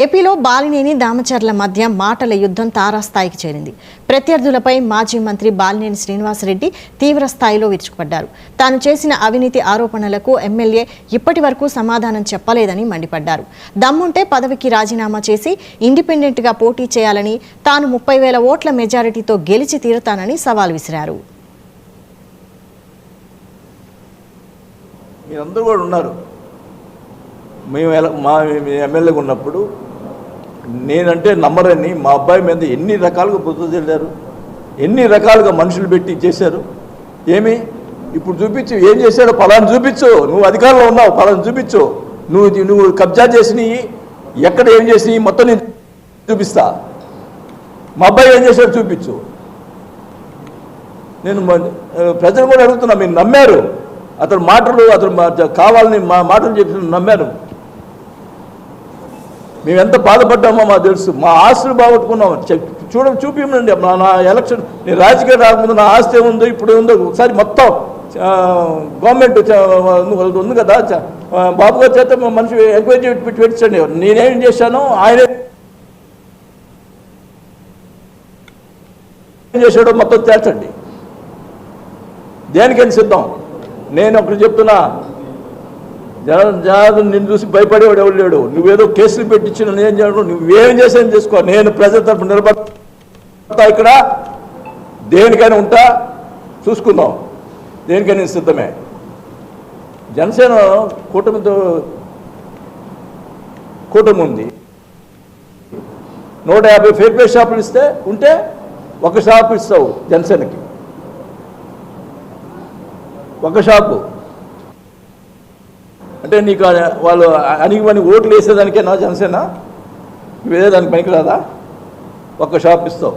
ఏపీలో బాలినేని దామచర్ల మధ్య మాటల యుద్ధం తారాస్థాయికి చేరింది. ప్రత్యర్థులపై మాజీ మంత్రి బాలినేని శ్రీనివాసరెడ్డి తీవ్ర స్థాయిలో విరుచుకుపడ్డారు. తాను చేసిన అవినీతి ఆరోపణలకు ఎమ్మెల్యే ఇప్పటి వరకు సమాధానం చెప్పలేదని మండిపడ్డారు. దమ్ముంటే పదవికి రాజీనామా చేసి ఇండిపెండెంట్గా పోటీ చేయాలని, తాను 30,000 ఓట్ల మెజారిటీతో గెలిచి తీరుతానని సవాల్ విసిరారు. మీరందరూ కూడా ఉన్నారు. మేము మా ఎమ్మెల్యేగా ఉన్నప్పుడు నేనంటే నమ్మరని మా అబ్బాయి మీద ఎన్ని రకాలుగా బుద్ధి చెల్లారు, ఎన్ని రకాలుగా మనుషులు పెట్టి చేశారు. ఏమి ఇప్పుడు చూపించు, ఏం చేశాడో పలాను చూపించు. నువ్వు అధికారంలో ఉన్నావు, పలాను చూపించు. నువ్వు కబ్జా చేసినవి ఎక్కడ ఏం చేసినవి మొత్తం నేను చూపిస్తా. మా అబ్బాయి ఏం చేశాడో చూపించు. నేను ప్రజలు కూడా అడుగుతున్నా, మీరు నమ్మారు అతను మాటలు, అతను కావాలని మా మాటలు చెప్పి నమ్మారు. మేము ఎంత బాధపడ్డామో మాకు తెలుసు. మా ఆస్తులు బాగొట్టుకున్నాం. చూపించండి. నా ఎలక్షన్, నేను రాజకీయాలు రాకముందు నా ఆస్తి ఏముందో ఇప్పుడు ఉందో ఒకసారి మొత్తం గవర్నమెంట్ ఉంది కదా, బాబు గారి చేత మనిషి ఎంక్వైరీ పెట్టించండి. నేనేం చేశానో ఆయన ఏం చేశాడో మొత్తం తేల్చండి. దేనికైనా సిద్ధం. నేను ఒకటి చెప్తున్నా, జనార్దన్ నిన్ను చూసి భయపడేవాడు ఎవరు లేడు. నువ్వేదో కేసులు పెట్టించిన నేను చేయడం, నువ్వేం చేసాను చేసుకో. నేను ప్రజల తరఫున నిలబడతా. ఇక్కడ దేనికైనా ఉంటా, చూసుకుందాం. దేనికైనా సిద్ధమే. జనసేన కూటమి ఉంది. 150 ఫేర్ ప్లే షాపులు ఇస్తే ఉంటే ఒక షాపు ఇస్తావు జనసేనకి, ఒక షాపు. అంటే నీకు వాళ్ళు అణిగిమని ఓట్లు వేసేదానికే నా జనసేన, వేరేదానికి పనికి రాదా? ఒక్క షాప్ ఇస్తావు.